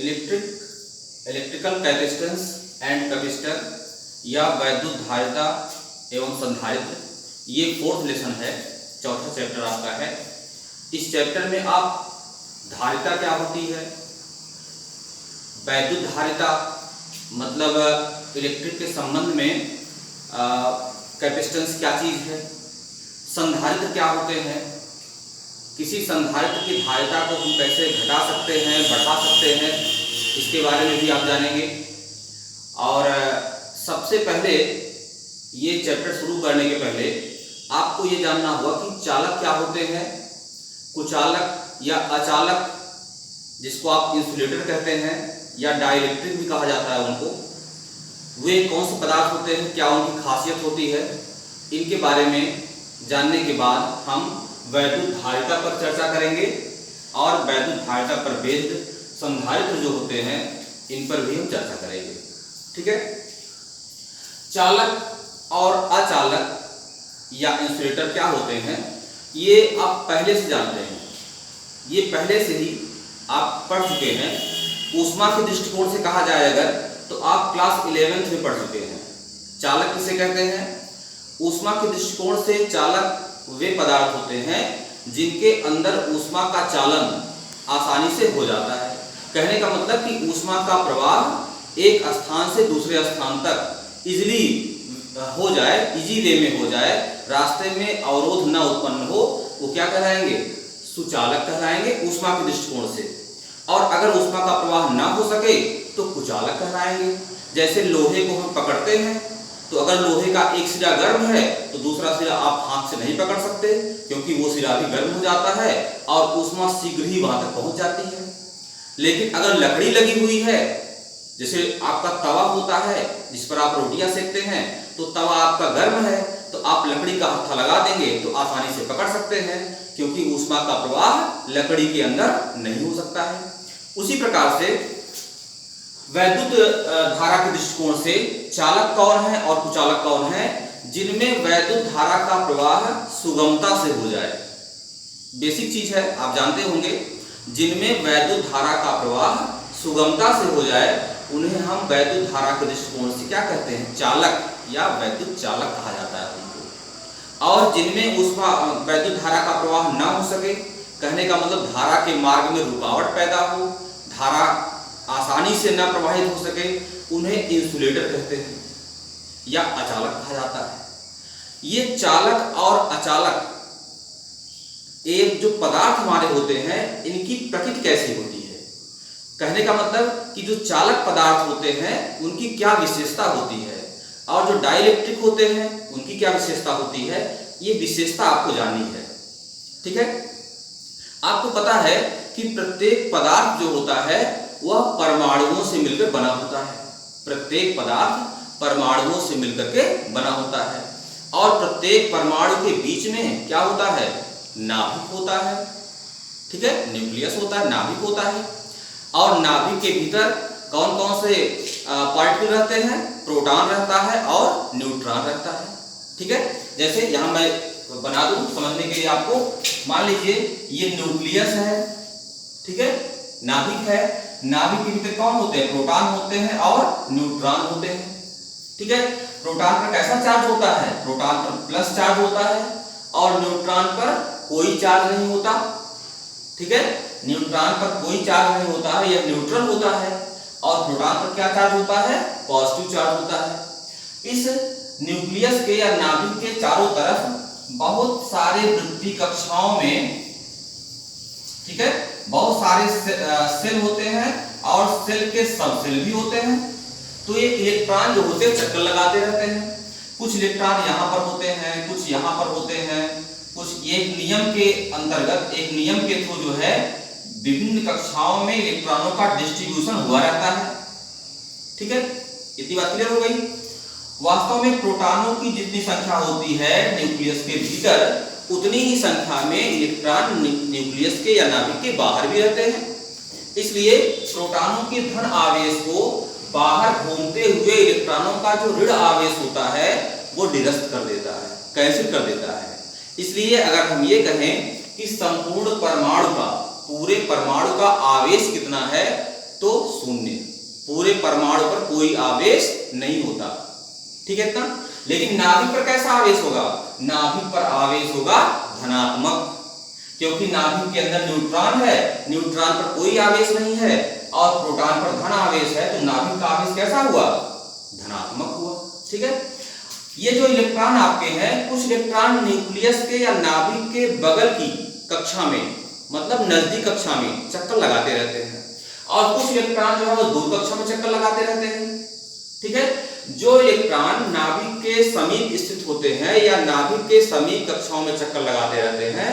Electrical capacitance and capacitor या वैद्युत धारिता एवं संधारित्र, ये 4th लेसन है, चौथा चैप्टर आपका है। इस चैप्टर में आप धारिता क्या होती है, वैद्युत धारिता मतलब इलेक्ट्रिक के संबंध में कैपेसिटेंस क्या चीज़ है, संधारित्र क्या होते हैं, किसी संधारित्र की धारिता को हम कैसे घटा सकते हैं, बढ़ा सकते हैं, इसके बारे में भी आप जानेंगे। और सबसे पहले ये चैप्टर शुरू करने के पहले आपको ये जानना होगा कि चालक क्या होते हैं, कुचालक या अचालक, जिसको आप इंसुलेटर कहते हैं या डाइलेक्ट्रिक भी कहा जाता है उनको, वे कौन से पदार्थ होते हैं, क्या उनकी खासियत होती है, इनके बारे में जानने के बाद हम वैद्युत धारिता पर चर्चा करेंगे और वैद्युत धारिता पर बेस्ड संधारित्र जो होते हैं इन पर भी हम चर्चा करेंगे। ठीक है। चालक और अचालक या इंसुलेटर क्या होते हैं, ये आप पहले से जानते हैं, ये पहले से ही आप पढ़ चुके हैं। ऊष्मा के दृष्टिकोण से कहा जाए अगर तो आप क्लास 11th में पढ़ चुके हैं। चालक किसे कहते हैं, ऊष्मा के दृष्टिकोण से चालक वे पदार्थ होते हैं जिनके अंदर ऊष्मा का चालन आसानी से हो जाता है। कहने का मतलब कि ऊष्मा का प्रवाह एक स्थान से दूसरे स्थान तक इजीली हो जाए, इजी वे में हो जाए, रास्ते में अवरोध न उत्पन्न हो, वो क्या कहलाएंगे, सुचालक कहलाएंगे ऊष्मा के दृष्टिकोण से। और अगर ऊष्मा का प्रवाह न हो सके तो कुचालक कहलाएंगे। जैसे लोहे को हम पकड़ते हैं तो अगर लोहे का एक सिरा गर्म है तो दूसरा सिरा आप हाथ से नहीं पकड़ सकते, क्योंकि वो सिरा भी गर्म हो जाता है और ऊष्मा शीघ्र ही वहां तक पहुंच जाती है। लेकिन अगर लकड़ी लगी हुई है, जैसे आपका तवा होता है जिस पर आप रोटियां सेकते हैं, तो तवा आपका गर्म है तो आप लकड़ी का हत्था लगा देंगे तो आसानी से पकड़ सकते हैं, क्योंकि ऊष्मा का प्रवाह लकड़ी के अंदर नहीं हो सकता है। उसी प्रकार से वैद्युत धारा के दृष्टिकोण से चालक कौन है और कुचालक कौन है, जिनमें वैद्युत धारा का प्रवाह सुगमता से हो जाए। बेसिक चीज है, आप जानते होंगे, जिनमें वैद्युत धारा का प्रवाह सुगमता से हो जाए उन्हें हम वैद्युत धारा के दृष्टिकोण से क्या कहते हैं, चालक या वैद्युत चालक कहा जाता है उनको। और जिनमें ऊष्मा वैद्युत धारा का प्रवाह ना हो सके, कहने का मतलब धारा के मार्ग में रुकावट पैदा हो, धारा आसानी से न प्रवाहित हो सके, उन्हें इंसुलेटर कहते हैं या अचालक कहा जाता है। ये चालक और अचालक एक जो पदार्थ हमारे होते हैं, इनकी प्रकृति कैसी होती है, कहने का मतलब कि जो चालक पदार्थ होते हैं उनकी क्या विशेषता होती है और जो डाइलेक्ट्रिक होते हैं उनकी क्या विशेषता होती है, ये विशेषता आपको जाननी है। ठीक है। आपको पता है कि प्रत्येक पदार्थ जो होता है वह परमाणुओं से मिलकर बना होता है। प्रत्येक पदार्थ परमाणुओं से मिलकर के बना होता है और प्रत्येक परमाणु के बीच में क्या होता है, नाभिक होता है। ठीक है, न्यूक्लियस होता है, नाभिक होता है। और नाभिक के भीतर कौन कौन से पार्टिकल रहते हैं, प्रोटॉन रहता है और न्यूट्रॉन रहता है। ठीक है, जैसे यहाँ मैं बना दूं समझने के लिए आपको, मान लीजिए ये न्यूक्लियस है, ठीक है, नाभिक है, नाभिक के भीतर कौन होते हैं, प्रोटॉन होते हैं और न्यूट्रॉन होते हैं। ठीक है, प्रोटॉन पर कैसा चार्ज होता है, प्रोटॉन पर प्लस चार्ज होता है और न्यूट्रॉन पर कोई चार्ज नहीं होता। ठीक है, न्यूट्रॉन पर कोई चार्ज नहीं होता है, यह न्यूट्रल होता है। और प्रोटॉन पर क्या चार्ज होता है, पॉजिटिव चार्ज होता है। इस न्यूक्लियस के या नाभिक के चारों तरफ बहुत सारे वृत्तीय कक्षाओं में, ठीक है, बहुत सारे सेल होते हैं और सेल के सब सेल भी होते हैं। तो ये इलेक्ट्रॉन जो होते हैं चक्कर लगाते रहते हैं। कुछ इलेक्ट्रॉन यहाँ पर होते हैं, कुछ यहाँ पर होते हैं, कुछ एक नियम के अंतर्गत, एक नियम के थ्रू जो है विभिन्न कक्षाओं में इलेक्ट्रॉनों का डिस्ट्रीब्यूशन हुआ रहता है। ठीक है, इतनी बात क्लियर हो गई। वास्तव में प्रोटॉनों की जितनी संख्या होती है न्यूक्लियस के भीतर, उतनी ही संख्या में इलेक्ट्रॉन न्यूक्लियस के या नाभिक के बाहर भी रहते हैं। इसलिए प्रोटॉनों के धन आवेश को बाहर घूमते हुए इलेक्ट्रॉनों का जो ऋण आवेश होता है वो निरस्त कर देता है, कैंसिल कर देता है। इसलिए अगर हम ये कहें कि संपूर्ण परमाणु का, पूरे परमाणु का आवेश कितना है, तो शून्य, पूरे परमाणु पर कोई आवेश नहीं होता। ठीक है इतना। लेकिन नाभिक पर कैसा आवेश होगा? नाभिक पर आवेश होगा धनात्मक, क्योंकि नाभिक के अंदर न्यूट्रॉन है, न्यूट्रॉन पर कोई आवेश नहीं है और प्रोटॉन पर धन आवेश है, तो नाभिक का आवेश कैसा हुआ? धनात्मक हुआ। ठीक है। ये जो इलेक्ट्रॉन आपके हैं, कुछ इलेक्ट्रॉन न्यूक्लियस के या नाभिक के बगल की कक्षा में, मतलब नजदीक कक्षा में चक्कर लगाते रहते हैं, और कुछ इलेक्ट्रॉन जो है वो दूर कक्षा में चक्कर लगाते रहते हैं। ठीक है। जो इलेक्ट्रॉन नाभिक के समीप स्थित होते हैं या नाभिक के समीप कक्षाओं में चक्कर लगाते रहते हैं,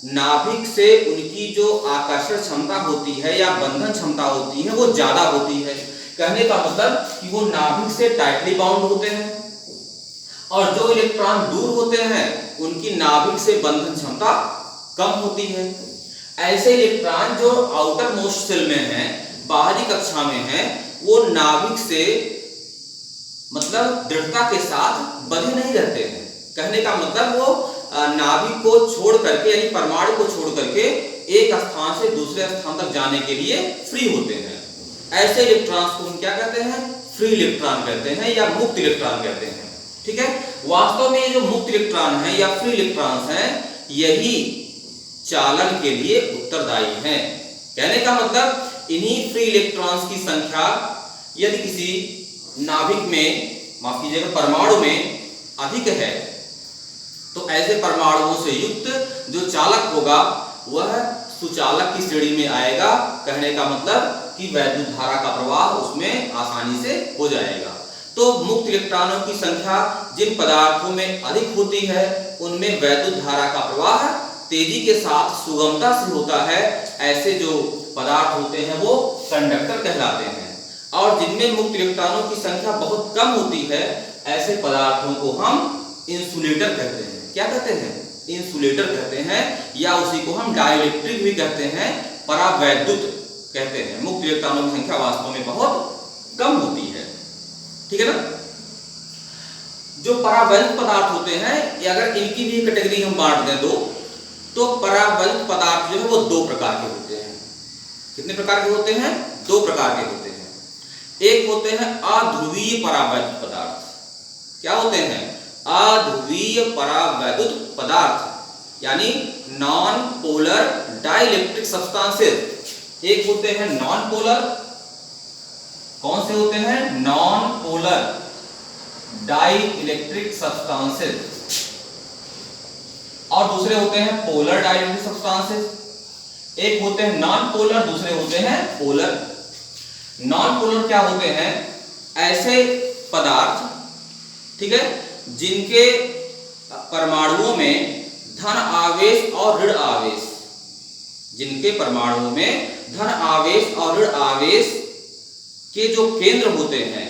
नाभिक से उनकी जो आकर्षण क्षमता होती है या बंधन क्षमता होती है वो ज्यादा होती है। कहने का मतलब कि वो नाभिक से टाइटली बाउंड होते हैं, और जो इलेक्ट्रॉन दूर होते हैं उनकी नाभिक से बंधन क्षमता कम होती है। ऐसे इलेक्ट्रॉन जो आउटर मोस्ट शेल में हैं, बाहरी कक्षा में हैं, वो नाभिक से मतलब दृढ़ता के साथ बंधे नहीं रहते हैं। कहने का मतलब वो नाभिक को छोड़ करके यानी परमाणु को छोड़ करके एक स्थान से दूसरे स्थान तक जाने के लिए फ्री होते हैं। ऐसे इलेक्ट्रॉन्स को हम क्या कहते हैं? फ्री इलेक्ट्रॉन कहते हैं या मुक्त इलेक्ट्रॉन कहते हैं। ठीक है। वास्तव में ये जो मुक्त इलेक्ट्रॉन है या फ्री इलेक्ट्रॉन्स हैं, यही चालन के लिए उत्तरदायी हैं। कहने का मतलब इन्हीं फ्री इलेक्ट्रॉन्स की संख्या यदि किसी नाभिक में, माफ कीजिएगा, परमाणु में अधिक है, तो ऐसे परमाणुओं से युक्त जो चालक होगा वह सुचालक की श्रेणी में आएगा। कहने का मतलब कि वैद्युत धारा का प्रवाह उसमें आसानी से हो जाएगा। तो मुक्त इलेक्ट्रॉनों की संख्या जिन पदार्थों में अधिक होती है उनमें वैद्युत धारा का प्रवाह तेजी के साथ सुगमता से होता है। ऐसे जो पदार्थ होते हैं वो कंडक्टर कहलाते हैं। और जिनमें मुक्त इलेक्ट्रॉनों की संख्या बहुत कम होती है, ऐसे पदार्थों को हम इंसुलेटर कहते हैं। क्या कहते हैं? इंसुलेटर कहते हैं, या उसी को हम डाइलेक्ट्रिक भी कहते हैं, परावैद्युत कहते हैं। मुक्त इलेक्ट्रॉनों की संख्या वास्तव में बहुत कम होती है। ठीक है ना। जो परावैद्युत पदार्थ होते हैं, अगर इनकी भी कैटेगरी हम बांट दें दो, तो परावैद्युत पदार्थ जो है वो दो प्रकार के होते हैं। कितने प्रकार के होते हैं? दो प्रकार के होते हैं। एक होते हैं अध्रुवीय परावैद्युत पदार्थ। क्या होते हैं? अध्रुवीय परावैद्युत पदार्थ, यानी नॉन पोलर डाइलेक्ट्रिक सब्सटेंसेस। एक होते हैं नॉन पोलर, कौन से होते हैं? नॉन पोलर डाइलेक्ट्रिक सब्सटेंसेस, और दूसरे होते हैं पोलर डाइलेक्ट्रिक सब्सटेंसेस। एक होते हैं नॉन पोलर, दूसरे होते हैं पोलर। नॉन पोलर क्या होते हैं? ऐसे पदार्थ, ठीक है, जिनके परमाणुओं में धन आवेश और ऋण आवेश, जिनके परमाणुओं में धन आवेश और ऋण आवेश के जो केंद्र होते हैं,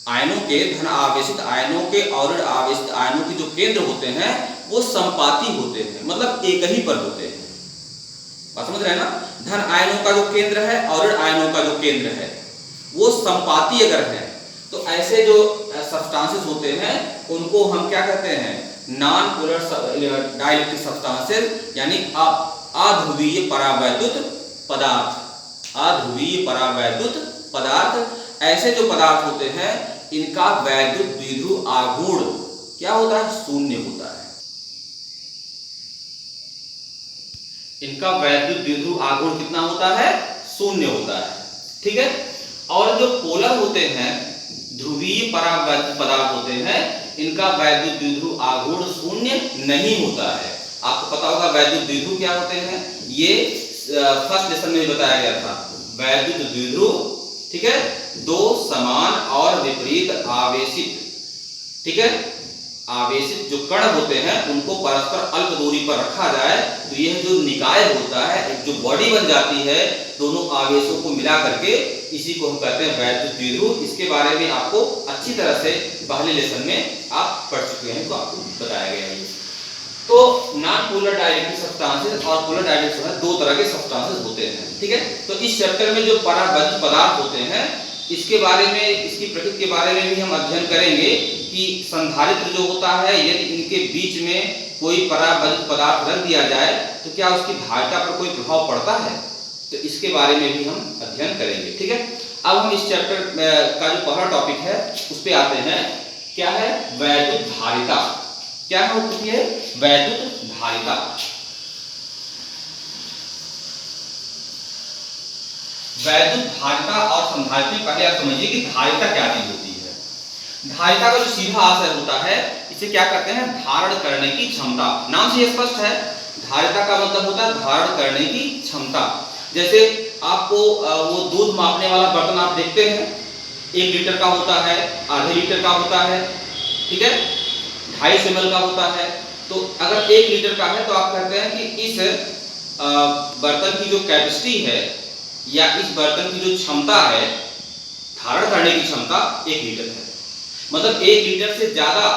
आयनों के, धन आवेशित आयनों के और ऋण आवेशित आयनों के जो केंद्र होते हैं वो संपाती होते हैं, मतलब एक ही पर होते हैं। बात समझ रहे हैं ना। धन आयनों का जो केंद्र है और ऋण आयनों का जो केंद्र है वो संपाती अगर है, तो ऐसे जो सब्सटेंसेस होते हैं उनको हम क्या कहते हैं? नॉन पोलर डाइलेक्ट्रिक सब्सटेंसेस, यानी अध्रुवीय परावैद्युत पदार्थ। अध्रुवीय परावैद्युत पदार्थ, ऐसे जो पदार्थ होते हैं इनका वैद्युत द्विध्रुव आघूर्ण क्या होता है? शून्य होता है। इनका वैद्युत द्विध्रुव आघूर्ण कितना होता है? शून्य होता है। ठीक है। और जो पोलर होते हैं, ध्रुवीय परावैद्युत पदार्थ होते हैं, इनका वैद्युत द्विध्रुव आघूर्ण शून्य नहीं होता है। आपको पता होगा वैद्युत द्विध्रुव क्या होते हैं, ये फर्स्ट लेसन में बताया गया था। वैद्युत द्विध्रुव, ठीक है, दो समान और विपरीत आवेशित, ठीक है, आवेशित जो कण होते हैं उनको परस्पर अल्प दूरी पर रखा जाए तो यह जो निकाय होता है, एक जो बॉडी बन जाती है दोनों आवेशों को मिला करके, इसी को हम कहते हैं वैद्युत द्विध्रुव। इसके बारे में आपको अच्छी तरह से पहले लेसन में आप पढ़ चुके हैं, तो आपको बताया गया है। तो नॉन पोलर डाइलेक्ट्रिक सब्सटेंसेस और पोलर डाइलेक्ट्रिक सब्सटेंसेस दो तरह के सब्सटेंसेस होते हैं। ठीक है। तो इस चैप्टर में जो परावैद्युत पदार्थ होते हैं इसके बारे में, इसकी प्रकृति के बारे में भी हम अध्ययन करेंगे कि संधारित्र जो होता है, यदि इनके बीच में कोई परावैद्युत पदार्थ रख दिया जाए तो क्या उसकी धारिता पर कोई प्रभाव पड़ता है? तो इसके बारे में भी हम अध्ययन करेंगे। ठीक है, अब हम इस चैप्टर का जो पहला टॉपिक है उस पे आते हैं। क्या है? वैद्युत धारिता। क्या होती है? वैद्युत धारिता। वैद्युत धारिता और संधारित्र में पहले आप समझिए कि धारिता क्या चीज होती है। धारिता का जो सीधा आशय होता है, इसे क्या कहते हैं? धारण करने की क्षमता। नाम से स्पष्ट है, धारिता का मतलब होता है धारण करने की क्षमता। जैसे आपको वो दूध मापने वाला बर्तन आप देखते हैं, 1 लीटर का होता है, आधे लीटर का होता है, ठीक है, 250 ml का होता है। तो अगर 1 लीटर का है तो आप कहते हैं कि इस बर्तन की जो कैपेसिटी है या इस बर्तन की जो क्षमता है, धारण करने की क्षमता 1 लीटर है। मतलब 1 लीटर से ज्यादा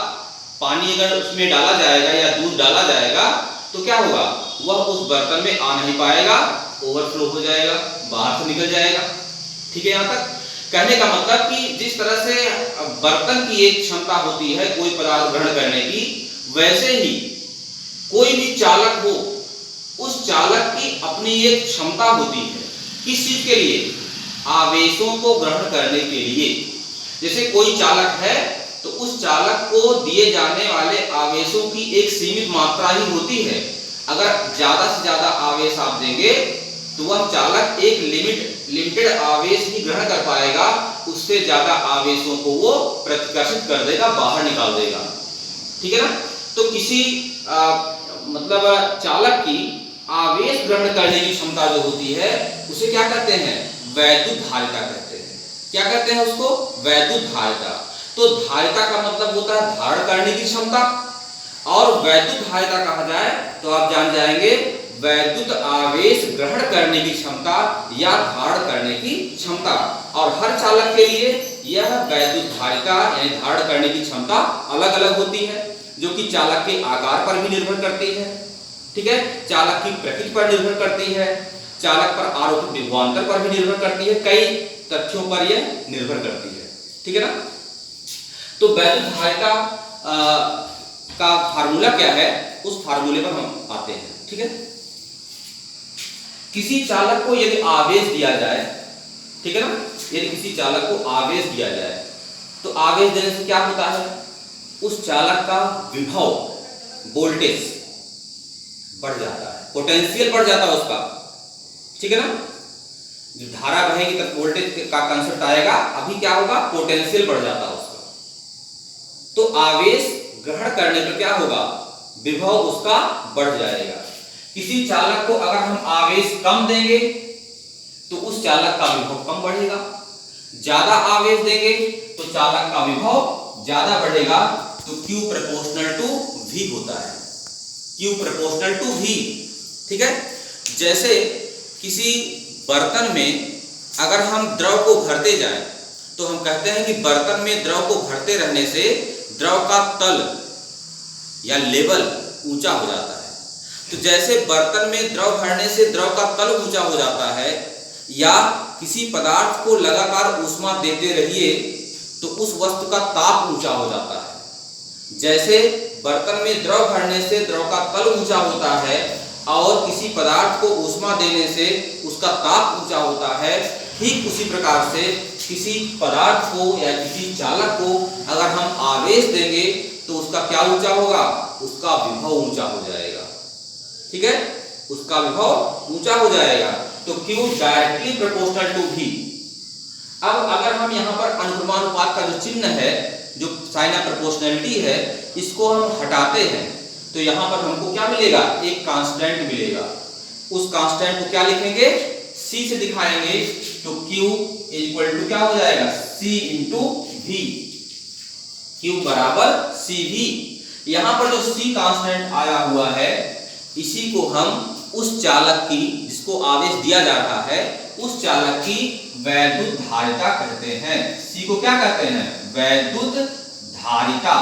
पानी अगर उसमें डाला जाएगा या दूध डाला जाएगा तो क्या होगा? वह उस बर्तन में आ नहीं पाएगा, ओवरफ्लो हो जाएगा, बाहर से निकल जाएगा। ठीक है, यहाँ तक कहने का मतलब कि जिस तरह से बर्तन की एक क्षमता होती है कोई पदार्थ ग्रहण करने की, वैसे ही कोई भी चालक हो, उस चालक की अपनी एक क्षमता होती है। किस चीज के लिए? आवेशों को ग्रहण करने के लिए। जैसे कोई चालक है तो उस चालक को दिए जाने वाले आवेशों की एक सीमित मात्रा ही होती है। अगर ज्यादा से ज्यादा आवेश आप देंगे तो वह चालक एक लिमिटेड आवेश ही ग्रहण कर पाएगा, उससे ज्यादा आवेशों को वो प्रतिकर्षित कर देगा, बाहर निकाल देगा। ठीक है ना? तो किसी मतलब चालक की आवेश ग्रहण करने की क्षमता जो होती है उसे क्या कहते हैं? वैद्युत धारिता कहते हैं। क्या कहते हैं उसको? वैद्युत धारिता। तो धारिता का मतलब होता है धारण करने की क्षमता, और वैद्युत धारिता कहा जाए तो आप जान जाएंगे वैद्युत आवेश ग्रहण करने की क्षमता या धारण करने की क्षमता। और हर चालक के लिए यह वैद्युत धारिता यानी धारण करने की क्षमता अलग अलग होती है, जो कि चालक के आकार पर भी निर्भर करती है। ठीक है, चालक की प्रकृति पर निर्भर करती है, चालक पर आरोपित विभवांतर पर भी निर्भर करती है, कई तथ्यों पर यह निर्भर करती है। ठीक है ना? तो वैद्युत धारिता का फार्मूला क्या है, उस फार्मूले पर हम आते हैं। ठीक है, किसी चालक को यदि आवेश दिया जाए, ठीक है ना, यदि किसी चालक को आवेश दिया जाए तो आवेश देने से क्या होता है? उस चालक का विभव, वोल्टेज बढ़ जाता है, पोटेंशियल बढ़ जाता है उसका। ठीक है ना? जो धारा बहेगी तब वोल्टेज का कंसेप्ट आएगा, अभी क्या होगा? पोटेंशियल बढ़ जाता है उसका। तो आवेश ग्रहण करने पर क्या होगा? विभव उसका बढ़ जाएगा। किसी चालक को अगर हम आवेश कम देंगे तो उस चालक का विभव कम बढ़ेगा, ज्यादा आवेश देंगे तो चालक का विभव ज्यादा बढ़ेगा। तो Q प्रोपोर्शनल टू V होता है, Q प्रोपोर्शनल टू V। ठीक है, जैसे किसी बर्तन में अगर हम द्रव को भरते जाएं तो हम कहते हैं कि बर्तन में द्रव को भरते रहने से द्रव का तल या लेवल ऊंचा हो जाता है। तो जैसे बर्तन में द्रव भरने से द्रव का तल ऊंचा हो जाता है, या किसी पदार्थ को लगातार ऊष्मा देते रहिए तो उस वस्तु का ताप ऊंचा हो जाता है। जैसे बर्तन में द्रव भरने से द्रव का तल ऊंचा होता है और किसी पदार्थ को ऊष्मा देने से उसका ताप ऊंचा होता है, ठीक उसी प्रकार से किसी पदार्थ को या किसी चालक को अगर हम आवेश देंगे तो उसका क्या ऊंचा होगा? उसका विभव ऊंचा हो जाएगा। ठीक है, उसका विभव ऊंचा हो जाएगा। तो Q directly proportional to V। अब अगर हम यहाँ पर अनुक्रमानुपात का जो चिन्ह है, जो साइन ऑफ प्रोपोर्शनैलिटी है, इसको हम हटाते हैं तो यहाँ पर हमको क्या मिलेगा? एक कांस्टेंट मिलेगा। उस कांस्टेंट को क्या लिखेंगे? C से दिखाएंगे। तो Q इक्वल टू क्या हो जाएगा? C into V। Q बराबर CV। यहाँ पर जो C कांस्टेंट आया हुआ है, इसी को हम उस चालक की, जिसको आवेश दिया जा रहा है, उस चालक की वैद्युत धारिता कहते हैं। C को क्या कहते हैं? वैद्युत धारिता,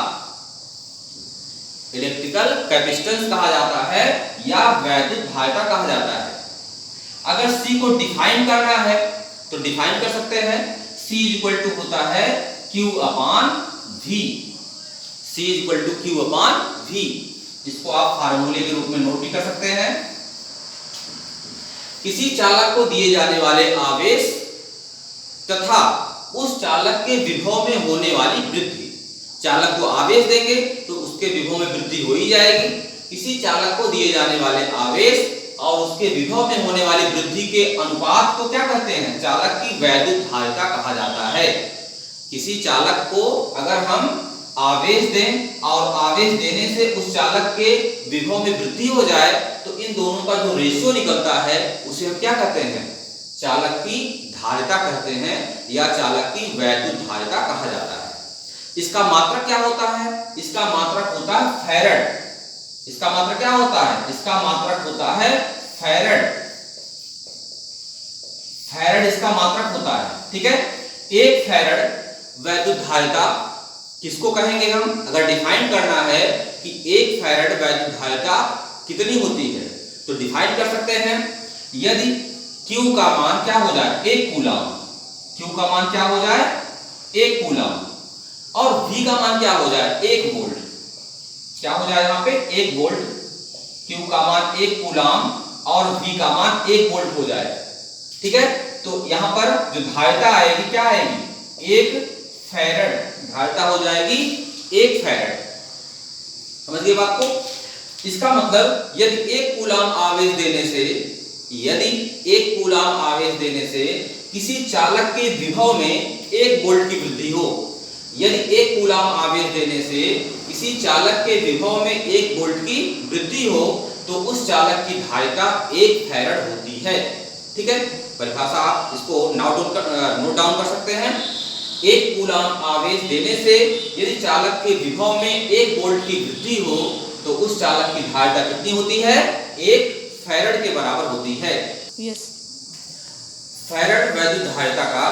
इलेक्ट्रिकल कैपेसिटेंस कहा जाता है या वैद्युत धारिता कहा जाता है। अगर C को डिफाइन करना है तो डिफाइन कर सकते हैं। C इक्वल टू होता है Q upon V। C equal to Q upon V, जिसको आप फार्मूले के रूप में नोट भी कर सकते हैं। किसी चालक को दिए जाने वाले आवेश तथा उस चालक के विभव में होने वाली वृद्धि। चालक को आवेश देंगे तो उसके विभव में वृद्धि हो ही जाएगी। किसी चालक को दिए जाने वाले आवेश और उसके विभव में होने वाली वृद्धि के अनुपात को क्या कहते हैं? चालक की वैद्युत धारिता कहा जाता है। किसी चालक को अगर हम आवेश दें और आवेश देने से उस चालक के विभव में वृद्धि हो जाए तो इन दोनों का जो रेशियो निकलता है उसे हम क्या कहते हैं? चालक की धारिता कहते हैं या चालक की वैद्युत धारिता कहा जाता है। इसका मात्रक क्या होता है? इसका मात्रक होता है फैरड। इसका मात्रक क्या होता है? इसका मात्रक होता है फैरड। फैरड इसका मात्रक होता है। ठीक है, एक फैरड वैद्युत धारिता किसको कहेंगे हम? अगर डिफाइन करना है कि एक फैरड वैद्युत धारिता कितनी होती है तो डिफाइन कर सकते हैं, यदि Q का मान क्या हो जाए? 1 कूलम। Q का मान क्या हो जाए? 1 कूलम। और V का मान क्या हो जाए? 1 वोल्ट। क्या हो जाए यहाँ पे? 1 वोल्ट। Q का मान 1 कूलम और V का मान 1 वोल्ट हो जाए। ठीक है, तो यहाँ पर जो धारिता आएगी क्या आएगी? 1 फैरड धारिता हो जाएगी 1 फैरड। समझ गए बात को? इसका मतलब यदि 1 कूलम आवेश देने से, यदि 1 कूलम आवेश देने से किसी चालक के विभव में 1 वोल्ट की वृद्धि हो, यदि 1 कूलम आवेश देने से किसी चालक के विभव में 1 वोल्ट की वृद्धि हो तो उस चालक की धारिता 1 फैरड होती है। ठीक है, परिभाषा आप इसको नोट डाउन कर सकते हैं। 1 कूलम आवेश देने से यदि चालक के विभव में 1 वोल्ट की वृद्धि हो तो उस चालक की धारिता कितनी होती है? 1 फैरड के बराबर होती है। यस। फैरड वैद्युत धारिता का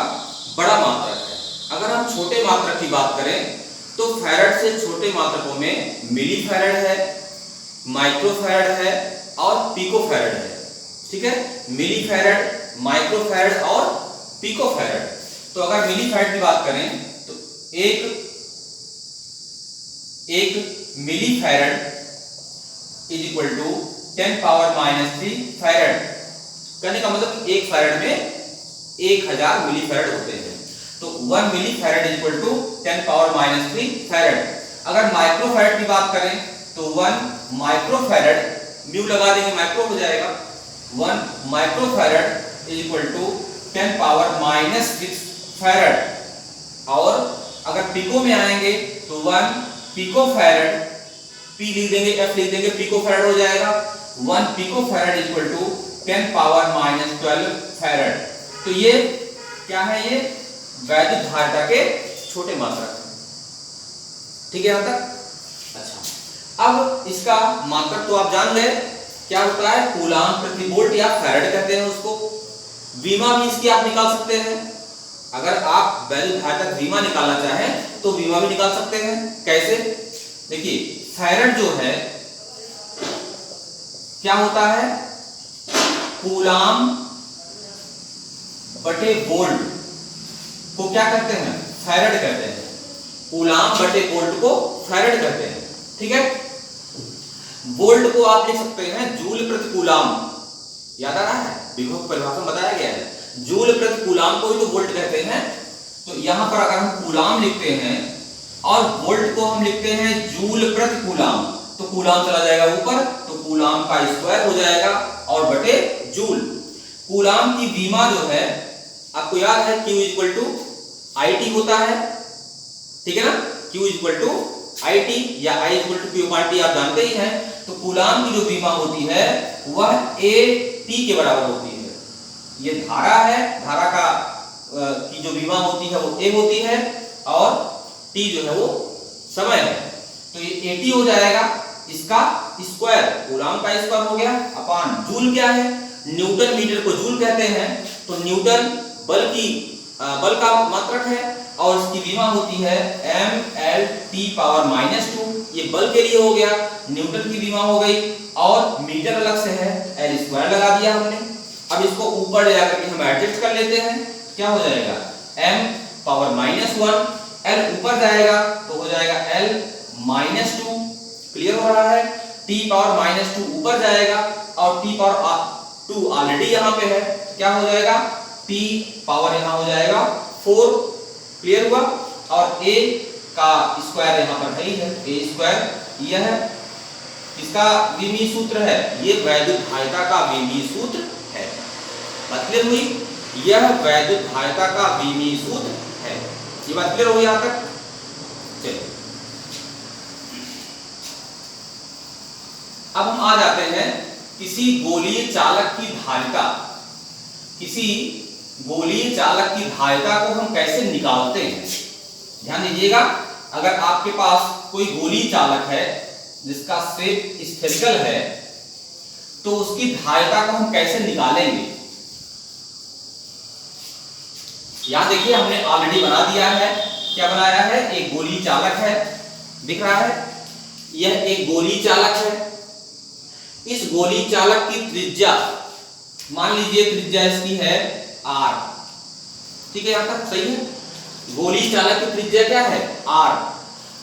बड़ा मात्रक है। अगर हम छोटे मात्रक की बात करें तो फैरड से छोटे मात्रकों में मिली फैरड है, माइक्रो फैरड है और पिको फैरड है। ठीक है, मिली फैरड, माइक्रो फैरड और पिको फैरड। तो अगर मिली फैरड की बात करें तो एक millifarad is equal to 10⁻³ farad. कहने का मतलब एक फैरड में 1000 मिली फैरड होते हैं। तो 1 millifarad is equal to 10⁻³ farad. अगर माइक्रो फैरड की बात करें तो 1 माइक्रो फैरड, म्यू लगा देंगे माइक्रो हो जाएगा, 1 micro farad is equal to 10⁻⁻6 farad. और अगर पिको में आएंगे तो 1 पिको फैरड, P लिख देंगे, F लिख देंगे, पिको फैरड हो जाएगा। 1 pico farad is equal to 10⁻12 farad. तो ये क्या है? ये वैद्युत धारिता के छोटे मात्रक। ठीक है यहां तक? अच्छा, अब इसका मात्रक तो आप जान गए, क्या होता है? कूलम प्रति वोल्ट या फैरड कहते हैं उसको। वीमा भी इसकी आप निकाल सकते हैं। अगर आप वैद्युत धारिता वीमा निकालना चाहें तो वीमा भी निकाल सकते हैं। कैसे? देखिए, फैरड जो है क्या होता है? कूलम बटे वोल्ट को क्या कहते हैं? फैरड कहते हैं। कूलम बटे वोल्ट को फैरड कहते हैं। ठीक है, वोल्ट को आप लिख सकते हैं जूल प्रति कूलम। याद आ रहा है? विभव परिभाषा में बताया गया है, जूल प्रति कूलम को ही तो वोल्ट कहते हैं। तो यहां पर अगर हम कूलम लिखते हैं और वोल्ट को हम लिखते हैं जूल प्रति कूलम, तो कूलम चला जाएगा ऊपर, तो कूलम का स्क्वायर हो जाएगा और बटे जूल। कूलम की वीमा जो है आपको याद है, Q इक्वल टू IT होता है। ठीक है ना? Q इक्वल टू IT या I इक्वल टू Q/T आप जानते ही हैं। तो कूलम की जो वीमा होती है वह AT के बराबर होती है। ये धारा है, धारा का की जो वीमा होती है वो A होती है और T जो है वो समय है। तो ये AT हो जाएगा, इसका स्क्वायर, कूलम का स्क्वायर हो गया अपॉन जूल क्या है? न्यूटन मीटर को जूल कहते हैं। तो न्यूटन बल का मात्रक है और इसकी वीमा होती है mL/T⁻²। ये बल के लिए हो गया, न्यूटन की वीमा हो गई और मीटर अलग से है, L² लगा दिया हमने। अब इसको ऊपर ले जाकर के हम एडजस्ट कर लेते हैं, क्या हो जाएगा? m⁻⁻1, L ऊपर जाएगा तो हो जाएगा L-2। क्लियर हो रहा है? T⁻² ऊपर जाएगा और T 2 ऑलरेडी यहाँ पे है, क्या हो जाएगा p पावर यहाँ हो जाएगा 4, क्लियर हुआ। और a का स्क्वायर यहाँ पर है ही है, a स्क्वायर। यह इसका विमीय सूत्र है, ये वैद्युत धारिता का विमीय सूत्र है। बात क्लियर हुई? यह वैद्युत धारिता का विमीय सूत्र है। ये बात क्लियर हुई यहाँ तक? चलिए अब हम आ जाते हैं किसी गोलीय चालक की धारिता। किसी गोलीय चालक की धारिता को हम कैसे निकालते हैं? ध्यान दीजिएगा, अगर आपके पास कोई गोलीय चालक है जिसका शेप स्फेरिकल है तो उसकी धारिता को हम कैसे निकालेंगे? यहां देखिए हमने ऑलरेडी बना दिया है। क्या बनाया है? एक गोलीय चालक है, दिख रहा है, यह एक गोलीय चालक है। इस गोलीय चालक की त्रिज्या मान लीजिए त्रिज्या इसकी है r, ठीक है, यहां तक सही है। गोलीय चालक की त्रिज्या क्या है? r।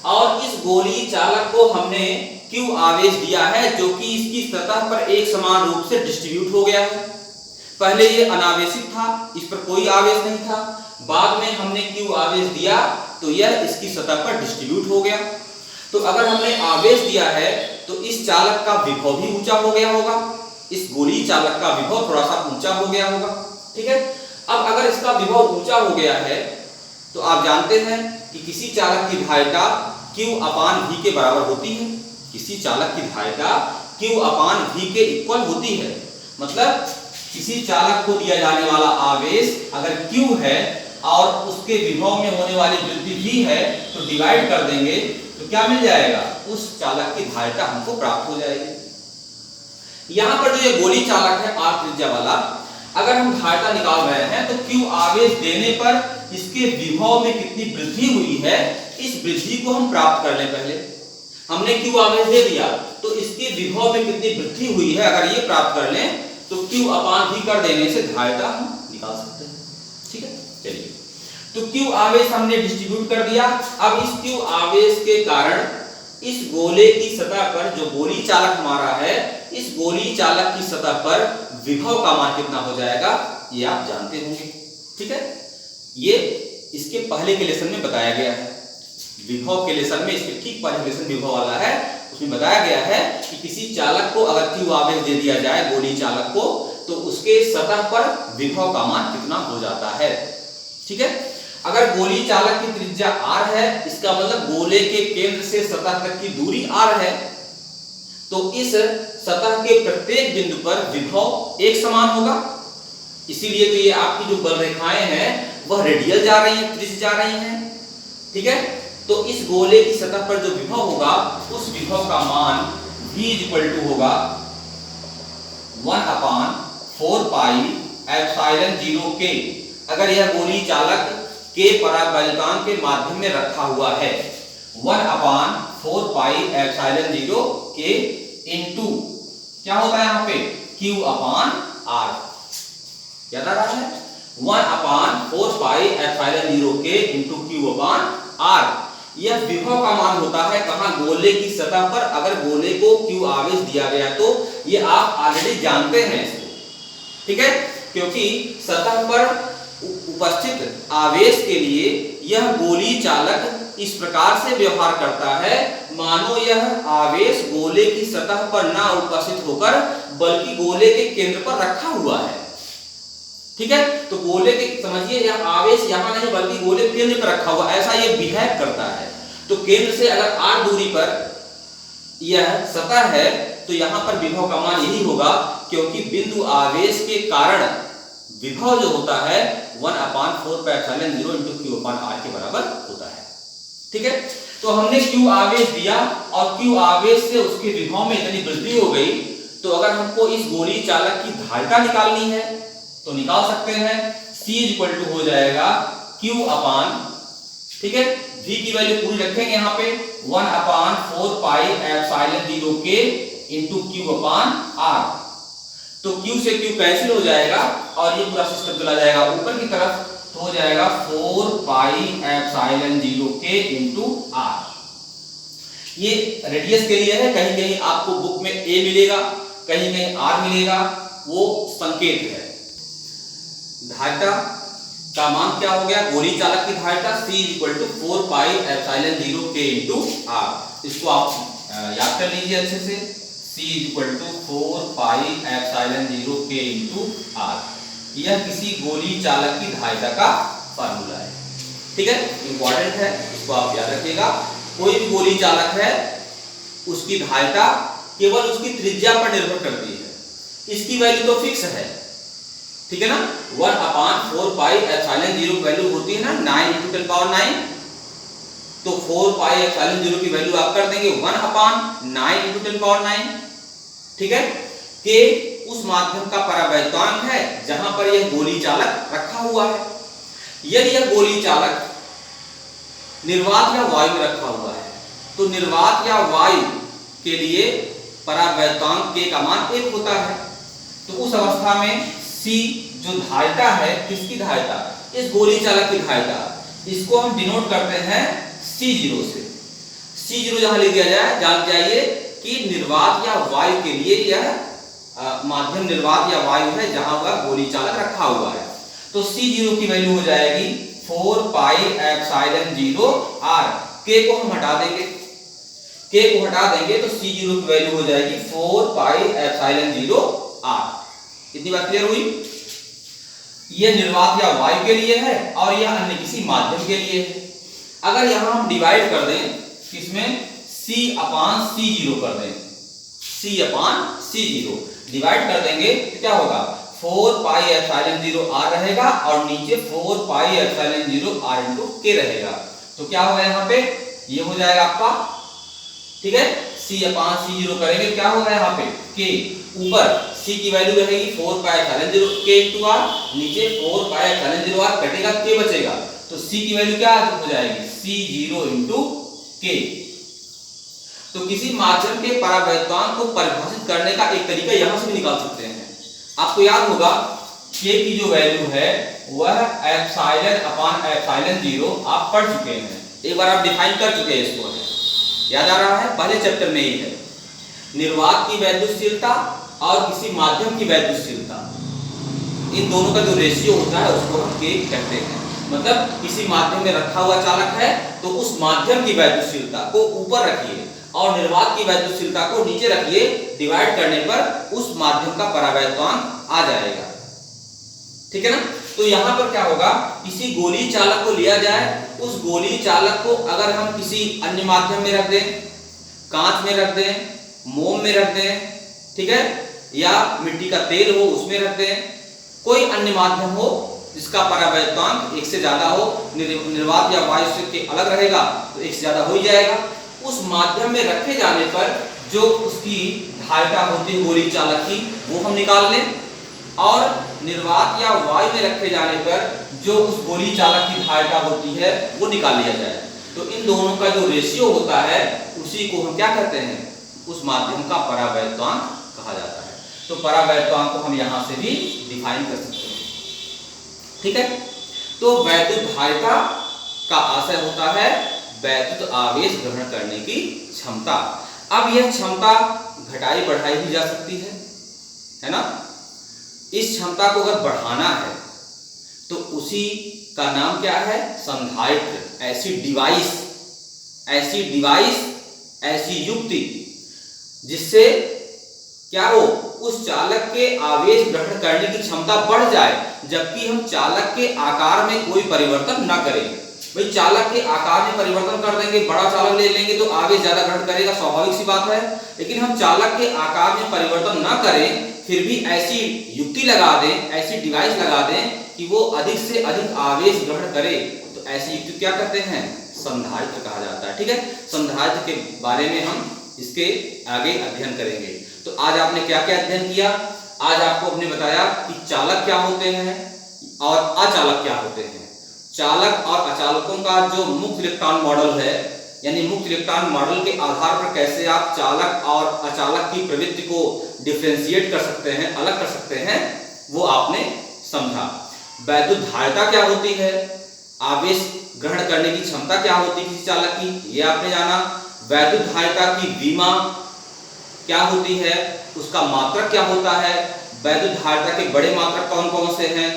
और इस गोलीय चालक को हमने q आवेश दिया है जो कि इसकी सतह पर एक समान रूप से डिस्ट्रीब्यूट हो गया है। पहले ये अनावेशित था, इस पर कोई आवेश नहीं था, बाद में हमने q आवेश दिया तो यह इसकी सतह पर डिस्ट्रीब्यूट हो गया। तो अगर हमने आवेश दिया है तो इस चालक का विभव भी ऊंचा हो गया होगा, इस गोलीय चालक का विभव थोड़ा सा ऊंचा हो गया होगा, ठीक है। अब अगर इसका विभव ऊंचा हो गया है तो आप जानते हैं कि किसी चालक की धारिता Q/V के बराबर होती है। किसी चालक की धारिता Q/V के इक्वल होती है। मतलब किसी चालक को दिया जाने वाला आवेश अगर Q है और उसके विभव में होने वाली वृद्धि भी है तो डिवाइड कर देंगे तो क्या मिल जाएगा? उस चालक की धारिता हमको प्राप्त हो जाएगी। यहां पर जो ये गोलीय चालक है r त्रिज्या वाला, अगर हम धारिता निकाल रहे हैं तो Q आवेश देने पर इसके विभव में कितनी वृद्धि हुई है, इस वृद्धि को हम प्राप्त कर लें। पहले हमने Q आवेश दे दिया तो इसके विभव में कितनी वृद्धि हुई है, अगर ये प्राप्त कर लें तो Q/V कर देने से धारिता हम निकाल सकते हैं, ठीक है। चलिए, तो Q आवेश हमने डिस्ट्रीब्यूट कर दिया। अब इस Q आवेश के कारण इस गोले की सतह पर जो गोलीय चालक हमारा है, इस गोलीय चालक की सतह पर विभव का मान कितना हो जाएगा ये आप जानते होंगे, ठीक है। ये इसके पहले के लेसन में बताया गया है। विभव के लेसन में, इसके ठीक पहले लेसन विभव वाला है, उसमें बताया गया है कि किसी चालक को अगर Q आवेश दे दिया जाए गोलीय चालक को तो उसके सतह पर विभव का मान कितना हो जाता है, ठीक है। अगर गोलीय चालक की त्रिज्या r है, इसका मतलब गोले के केंद्र से सतह तक की दूरी r है, तो इस सतह के प्रत्येक बिंदु पर विभव एक समान होगा। इसीलिए तो ये आपकी जो बल रेखाएं हैं वह रेडियल जा रही हैं, त्रिज्या जा रही हैं, ठीक है। तो इस गोले की सतह पर जो विभव होगा उस विभव का मान v होगा 1/4 पाई एप्सिलॉन 0k। अगर यह गोलीय चालक के परावैद्युतांक के माध्यम में रखा हुआ है, 1/4 पाई एप्सिलॉन 0k इनटू क्या होता है यहाँ पे Q/R, याद आ रहा है? 1/4 pi epsilon 0k into Q/R। यह विभव का मान होता है कहां? गोले की सतह पर। अगर गोले को Q आवेश दिया गया तो ये आप ऑलरेडी जानते हैं इसको, ठीक है, क्योंकि सतह पर उपस्थित आवेश के लिए यह गोलीय चालक इस प्रकार से व्यवहार करता है मानो यह आवेश गोले की सतह पर ना उपस्थित होकर बल्कि गोले के केंद्र पर रखा हुआ है, ठीक है। तो गोले के समझिए यह आवेश यहां नहीं बल्कि गोले के केंद्र पर रखा हुआ, ऐसा यह बिहेव करता है। तो केंद्र से अगर r दूरी पर यह सतह है तो यहां पर विभव का मान यही होगा, क्योंकि बिंदु आवेश के कारण विभव जो होता है 1/4 पाई एप्सिलॉन 0 इनटू Q/R के बराबर होता है, ठीक है। तो हमने Q आवेश दिया और Q आवेश से उसके विभव में इतनी वृद्धि हो गई, तो अगर हमको इस गोलीय चालक की धारिता निकालनी है तो निकाल सकते हैं। C हो जाएगा Q/, ठीक है, V की वैल्यू पूरी रखेंगे यहाँ पे 1/4 pi epsilon 0k into Q/R। तो Q से Q कैंसिल हो जाएगा और ये पूरा सिस्टम चला जाएगा ऊपर की तरफ, तो हो जाएगा 4 pi epsilon 0k into R। ये रेडियस के लिए है, कहीं कहीं आपको बुक में A मिलेगा, कहीं कहीं R मिलेगा, वो संकेत है। धारिता का मान क्या हो गया, गोली चालक की धारिता C = 4 pi epsilon 0 K × R। इसको आप याद कर लीजिए अच्छे से, C = 4 pi epsilon 0 K × R। यह किसी गोली चालक की धारिता का फार्मूला है, ठीक है, इंपॉर्टेंट है, इसको आप याद रखिएगा। कोई भी गोली चालक है उसकी धारिता केवल उसकी त्रिज्या पर निर्भर करती है, इसकी वैल्यू तो फिक्स है, ठीक है ना। 1/4 पाई एप्सिलॉन 0 वैल्यू होती है ना 9 × 10⁹, तो 4 पाई एप्सिलॉन 0 की वैल्यू आप कर देंगे 1/9 × 10⁹, ठीक है। के उस माध्यम का परावैद्युतांक है जहां पर यह गोली चालक रखा हुआ है। यदि यह गोली चालक निर्वात या वायु में रखा हुआ है तो निर्वात या वायु के लिए परावैद्युतांक के का मान 1 होता है। तो उस अवस्था में C जो धारिता है, किसकी धारिता, इस गोली चालक की धारिता, इसको हम डिनोट करते हैं C0 से। C0 जहां लिख दिया जाए, जान जाइए कि निर्वात या वायु के लिए यह माध्यम निर्वात या वायु है जहां वह गोली चालक रखा हुआ है। तो C0 की वैल्यू हो जाएगी 4 पाई एप्सिलॉन 0 R। K को हम हटा देंगे, K को हटा देंगे तो C0 की वैल्यू हो जाएगी 4 पाई एप्सिलॉन 0 R। इतनी बात क्लियर हुई। यह निर्वात या वायु के लिए है और यह अन्य किसी माध्यम के लिए है। अगर यहां हम डिवाइड कर दें किसमें, C/C0 कर दें, C/C0 डिवाइड कर देंगे तो क्या होगा, 4 पाई एप्सिलॉन 0 R रहेगा और नीचे 4 पाई एप्सिलॉन 0 R × K रहेगा। तो क्या होगा यहाँ पे, ये हो जाएगा आपका, ठीक है, C/C0 करेंगे क्या होगा यहाँ पे K, ऊपर C की वैल्यू रहेगी 4 पाई एप्सिलॉन 0 K × R, नीचे 4 पाई एप्सिलॉन 0 R कटेगा, K बचेगा, तो C की वैल्यू क्या हो जाएगी C0 × K। तो किसी माध्यम के परावैद्युतांक को परिभाषित करने का एक तरीका यहां से भी निकाल सकते हैं। आपको याद होगा K की जो वैल्यू है वह एप्सिलॉन/एप्सिलॉन 0 आप पढ़ चुके हैं, एक बार आप डिफाइन कर चुके हैं, इसको याद आ रहा है, पहले चैप्टर में ही है। निर्वात की वैद्युतशीलता और किसी माध्यम की वैद्युतशीलता, इन दोनों का जो रेशियो होता है उसको हम K कहते हैं। मतलब किसी माध्यम में रखा हुआ चालक है तो उस माध्यम की वैद्युतशीलता को ऊपर रखिए और निर्वात की वैद्युतशीलता को नीचे रखिए, डिवाइड करने पर उस माध्यम का परावैद्युतांक आ जाएगा, ठीक है ना। तो यहां पर क्या होगा, किसी गोली चालक को लिया जाए, उस गोली चालक को अगर हम किसी अन्य माध्यम में रख दें, कांच में रख दें, मोम में रख दें, ठीक है, या मिट्टी का तेल हो उसमें रख दें, कोई अन्य माध्यम हो जिसका परावैद्युतांक 1 से ज्यादा हो, निर्वात या वायु से के अलग रहेगा तो 1 से ज्यादा हो ही जाएगा। उस माध्यम में रखे जाने पर जो उसकी धारिता होती है गोली चालक की वो हम निकाल लें, और निर्वात या वायु में रखे जाने पर जो उस गोली चालक की धारिता होती है वो निकाल लिया जाए। तो इन दोनों का जो रेशियो होता है उसी को हम क्या कहते हैं, उस माध्यम का परावैद्युतांक कहा जाता है। तो परावैद्युतांक को हम यहां से भी डिफाइन कर सकते हैं, ठीक है। तो वैद्युत धारिता का आशय होता है वैद्युत आवेश ग्रहण करने की क्षमता। अब यह क्षमता घटाई बढ़ाई भी जा सकती है ना। इस क्षमता को अगर बढ़ाना है तो उसी का नाम क्या है, संधारित्र। ऐसी डिवाइस, ऐसी युक्ति जिससे क्या हो, उस चालक के आवेश ग्रहण करने की क्षमता बढ़ जाए, जबकि हम चालक के आकार में कोई परिवर्तन न करें। भाई चालक के आकार में परिवर्तन कर देंगे, बड़ा चालक ले लेंगे तो आवेश ज्यादा ग्रहण करेगा, स्वाभाविक सी बात है। लेकिन हम चालक के आकार में परिवर्तन न करें, फिर भी ऐसी युक्ति लगा दें, ऐसी डिवाइस लगा दें कि वो अधिक से अधिक आवेश ग्रहण करे, तो ऐसी युक्ति क्या कहते हैं, संधारित्र कहा जाता है, ठीक है। संधारित्र के बारे में हम इसके आगे अध्ययन करेंगे। तो आज आपने क्या क्या अध्ययन किया, आज आपको हमने बताया कि चालक क्या होते हैं और अचालक क्या होते हैं। चालक और अचालकों का जो मुक्त इलेक्ट्रॉन मॉडल है, यानी मुक्त इलेक्ट्रॉन मॉडल के आधार पर कैसे आप चालक और अचालक की प्रवृत्ति को डिफरेंशिएट कर सकते हैं, अलग कर सकते हैं, वो आपने समझा। वैद्युत धारिता क्या होती है, आवेश ग्रहण करने की क्षमता क्या होती है किसी चालक की, ये आपने जाना। वैद्युत धारिता की विमा क्या होती है, उसका मात्रक क्या होता है, वैद्युत धारिता के बड़े मात्रक कौन कौन से हैं,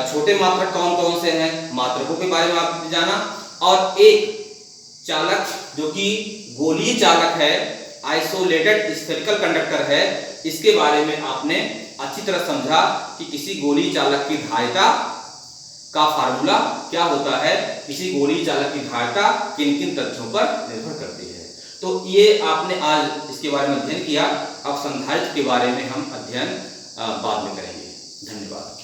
छोटे मात्रक कौन कौन से हैं, मात्रकों के बारे में आपने जाना। और एक चालक जो कि गोलीय चालक है, आइसोलेटेड स्फेरिकल कंडक्टर है, इसके बारे में आपने अच्छी तरह समझा कि किसी गोलीय चालक की धारिता का फार्मूला क्या होता है, किसी गोलीय चालक की धारिता किन किन तथ्यों पर निर्भर करती है। तो ये आपने आज इसके बारे में अध्ययन किया। अब संधारित्र के बारे में हम अध्ययन बाद में करेंगे।